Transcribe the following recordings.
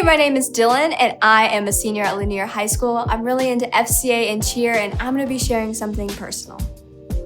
Hey, my name is Dylan, and I am a senior at Lanier High School. I'm really into FCA and cheer, and I'm gonna be sharing something personal.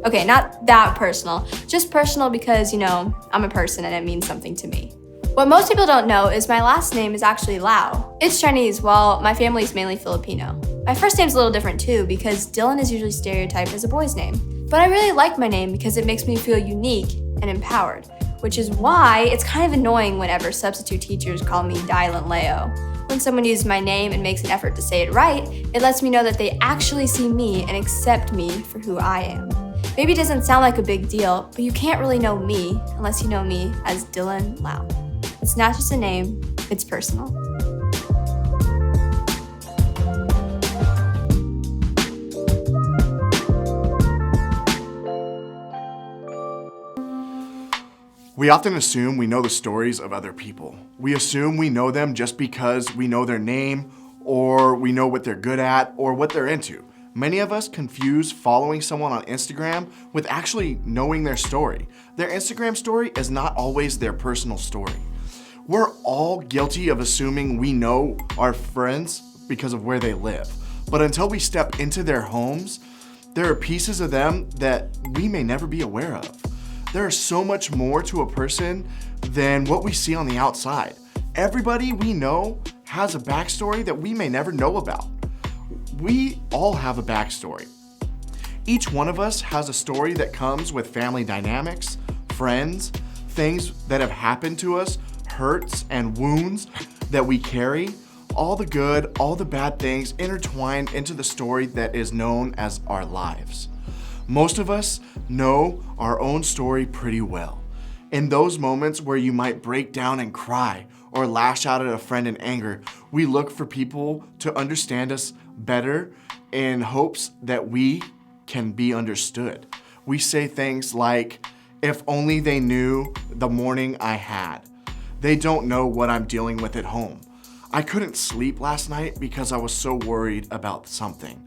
Okay, not that personal, just personal because, I'm a person and it means something to me. What most people don't know is my last name is actually Lau. It's Chinese, while my family is mainly Filipino. My first name's a little different too, because Dylan is usually stereotyped as a boy's name. But I really like my name because it makes me feel unique and empowered, which is why it's kind of annoying whenever substitute teachers call me Dylan Leo. When someone uses my name and makes an effort to say it right, it lets me know that they actually see me and accept me for who I am. Maybe it doesn't sound like a big deal, but you can't really know me unless you know me as Dylan Lau. It's not just a name, it's personal. We often assume we know the stories of other people. We assume we know them just because we know their name, or we know what they're good at, or what they're into. Many of us confuse following someone on Instagram with actually knowing their story. Their Instagram story is not always their personal story. We're all guilty of assuming we know our friends because of where they live. But until we step into their homes, there are pieces of them that we may never be aware of. There is so much more to a person than what we see on the outside. Everybody we know has a backstory that we may never know about. We all have a backstory. Each one of us has a story that comes with family dynamics, friends, things that have happened to us, hurts and wounds that we carry, all the good, all the bad things intertwined into the story that is known as our lives. Most of us know our own story pretty well. In those moments where you might break down and cry or lash out at a friend in anger, we look for people to understand us better in hopes that we can be understood. We say things like, if only they knew the morning I had. They don't know what I'm dealing with at home. I couldn't sleep last night because I was so worried about something.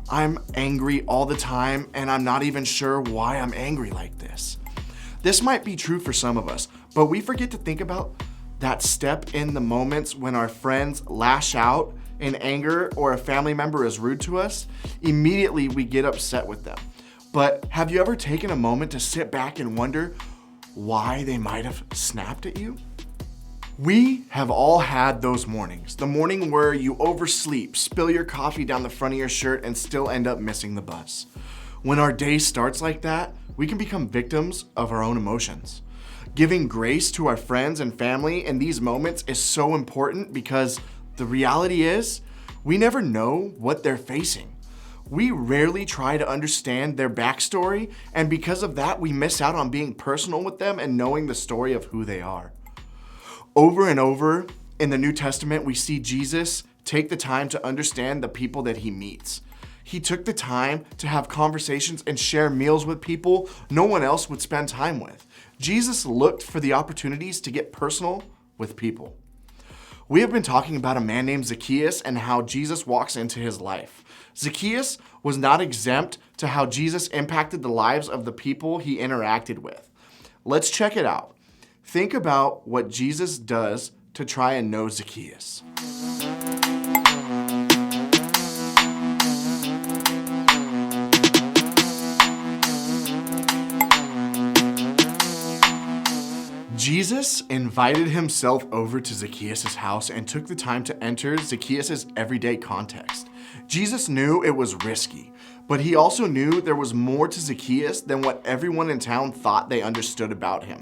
I'm angry all the time, and I'm not even sure why I'm angry like this. This might be true for some of us, but we forget to think about that step in the moments when our friends lash out in anger or a family member is rude to us. Immediately we get upset with them. But have you ever taken a moment to sit back and wonder why they might have snapped at you? We have all had those mornings. The morning where you oversleep, spill your coffee down the front of your shirt, and still end up missing the bus. When our day starts like that, we can become victims of our own emotions. Giving grace to our friends and family in these moments is so important because the reality is, we never know what they're facing. We rarely try to understand their backstory, and because of that, we miss out on being personal with them and knowing the story of who they are. Over and over in the New Testament, we see Jesus take the time to understand the people that he meets. He took the time to have conversations and share meals with people no one else would spend time with. Jesus looked for the opportunities to get personal with people. We have been talking about a man named Zacchaeus and how Jesus walks into his life. Zacchaeus was not exempt to how Jesus impacted the lives of the people he interacted with. Let's check it out. Think about what Jesus does to try and know Zacchaeus. Jesus invited himself over to Zacchaeus' house and took the time to enter Zacchaeus' everyday context. Jesus knew it was risky, but he also knew there was more to Zacchaeus than what everyone in town thought they understood about him.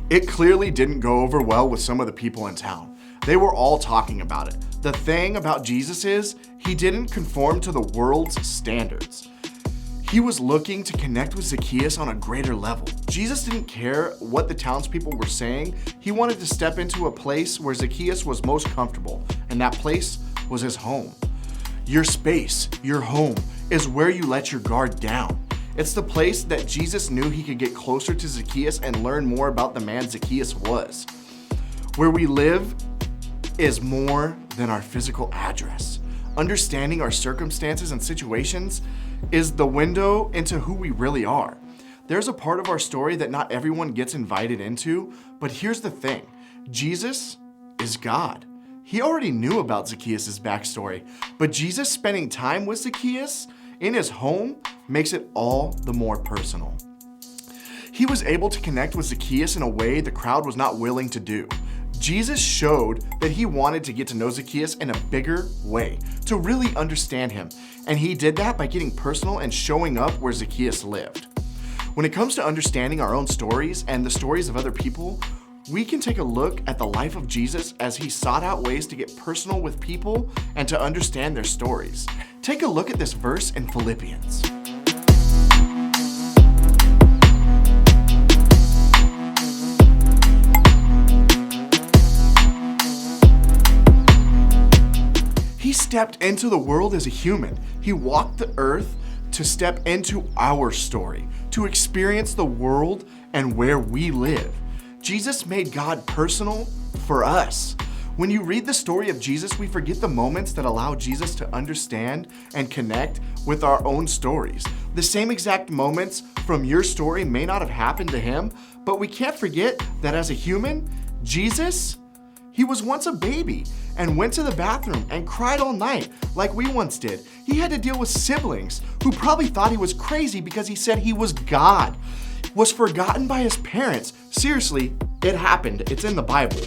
It clearly didn't go over well with some of the people in town. They were all talking about it. The thing about Jesus is, he didn't conform to the world's standards. He was looking to connect with Zacchaeus on a greater level. Jesus didn't care what the townspeople were saying. He wanted to step into a place where Zacchaeus was most comfortable, and that place was his home. Your space, your home, is where you let your guard down. It's the place that Jesus knew he could get closer to Zacchaeus and learn more about the man Zacchaeus was. Where we live is more than our physical address. Understanding our circumstances and situations is the window into who we really are. There's a part of our story that not everyone gets invited into, but here's the thing. Jesus is God. He already knew about Zacchaeus' backstory, but Jesus spending time with Zacchaeus in his home makes it all the more personal. He was able to connect with Zacchaeus in a way the crowd was not willing to do. Jesus showed that he wanted to get to know Zacchaeus in a bigger way, to really understand him, and he did that by getting personal and showing up where Zacchaeus lived. When it comes to understanding our own stories and the stories of other people, we can take a look at the life of Jesus as he sought out ways to get personal with people and to understand their stories. Take a look at this verse in Philippians. He stepped into the world as a human. He walked the earth to step into our story, to experience the world and where we live. Jesus made God personal for us. When you read the story of Jesus, we forget the moments that allow Jesus to understand and connect with our own stories. The same exact moments from your story may not have happened to him, but we can't forget that as a human, Jesus, he was once a baby and went to the bathroom and cried all night like we once did. He had to deal with siblings who probably thought he was crazy because he said he was God, was forgotten by his parents. Seriously, it happened. It's in the Bible.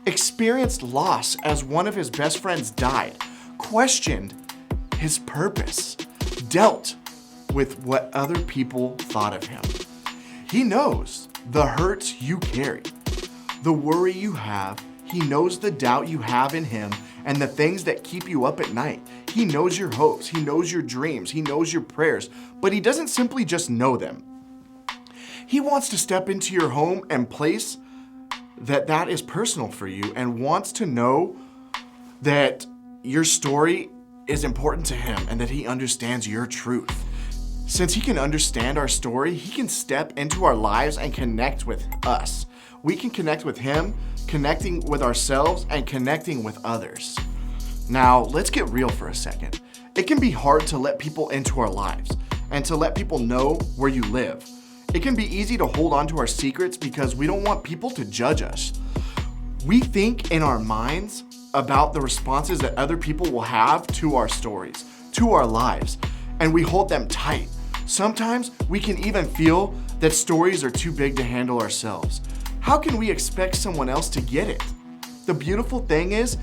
Experienced loss as one of his best friends died, questioned his purpose, dealt with what other people thought of him. He knows the hurts you carry, the worry you have. He knows the doubt you have in him and the things that keep you up at night. He knows your hopes. He knows your dreams. He knows your prayers, but he doesn't simply just know them. He wants to step into your home and place that is personal for you and wants to know that your story is important to him and that he understands your truth. Since he can understand our story, he can step into our lives and connect with us. We can connect with him, connecting with ourselves, and connecting with others. Now, let's get real for a second. It can be hard to let people into our lives and to let people know where you live. It can be easy to hold on to our secrets because we don't want people to judge us. We think in our minds about the responses that other people will have to our stories, to our lives, and we hold them tight. Sometimes we can even feel that stories are too big to handle ourselves. How can we expect someone else to get it? The beautiful thing is,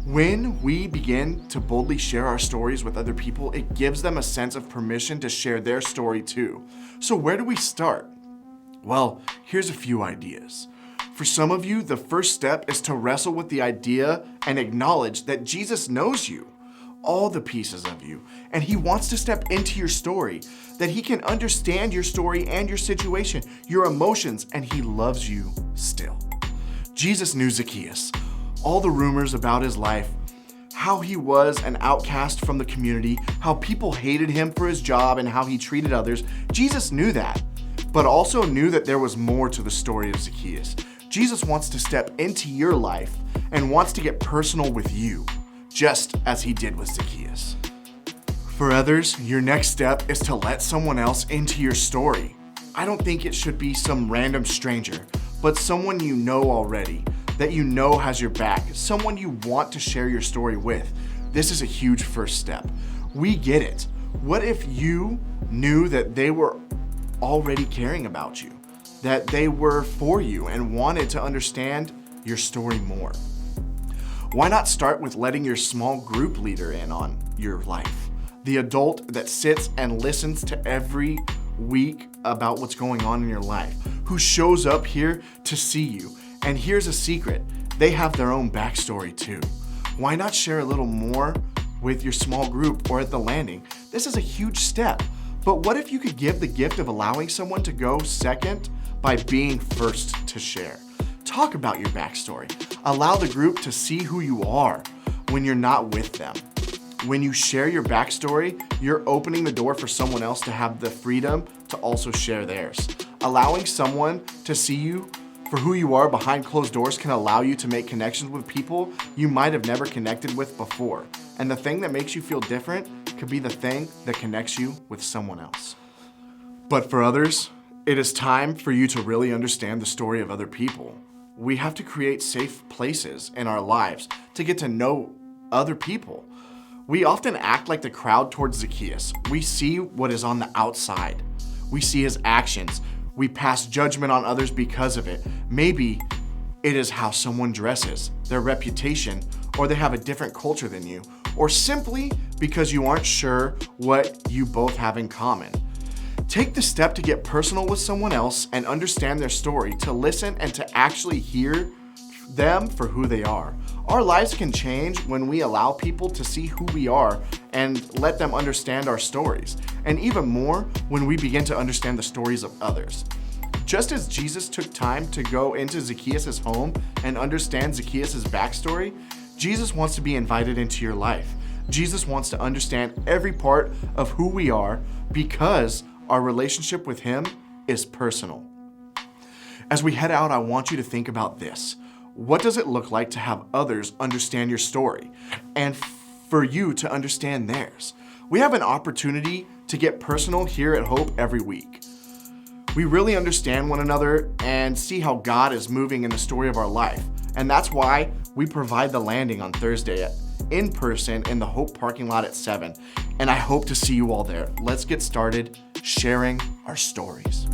when we begin to boldly share our stories with other people, it gives them a sense of permission to share their story too. So where do we start? Well, here's a few ideas. For some of you, the first step is to wrestle with the idea and acknowledge that Jesus knows you, all the pieces of you, and he wants to step into your story, that he can understand your story and your situation, your emotions, and he loves you still. Jesus knew Zacchaeus, all the rumors about his life, how he was an outcast from the community, how people hated him for his job and how he treated others. Jesus knew that, but also knew that there was more to the story of Zacchaeus. Jesus wants to step into your life and wants to get personal with you, just as he did with Zacchaeus. For others, your next step is to let someone else into your story. I don't think it should be some random stranger, but someone you know already, that you know has your back, someone you want to share your story with. This is a huge first step. We get it. What if you knew that they were already caring about you, that they were for you and wanted to understand your story more? Why not start with letting your small group leader in on your life? The adult that sits and listens to every week about what's going on in your life, who shows up here to see you. And here's a secret, they have their own backstory too. Why not share a little more with your small group or at the landing? This is a huge step, but what if you could give the gift of allowing someone to go second by being first to share? Talk about your backstory. Allow the group to see who you are when you're not with them. When you share your backstory, you're opening the door for someone else to have the freedom to also share theirs. Allowing someone to see you for who you are behind closed doors can allow you to make connections with people you might have never connected with before. And the thing that makes you feel different could be the thing that connects you with someone else. But for others, It is time for you to really understand the story of other people. We have to create safe places in our lives to get to know other people. We often act like the crowd towards Zacchaeus. We see what is on the outside. We see his actions. We pass judgment on others because of it. Maybe it is how someone dresses, their reputation, or they have a different culture than you, or simply because you aren't sure what you both have in common. Take the step to get personal with someone else and understand their story, to listen and to actually hear them for who they are. Our lives can change when we allow people to see who we are and let them understand our stories, and even more when we begin to understand the stories of others. Just as Jesus took time to go into Zacchaeus' home and understand Zacchaeus' backstory, Jesus wants to be invited into your life. Jesus wants to understand every part of who we are because our relationship with him is personal. As we head out, I want you to think about this. What does it look like to have others understand your story and for you to understand theirs? We have an opportunity to get personal here at Hope every week. We really understand one another and see how God is moving in the story of our life. And that's why we provide the landing on Thursday in person in the Hope parking lot at 7. And I hope to see you all there. Let's get started sharing our stories.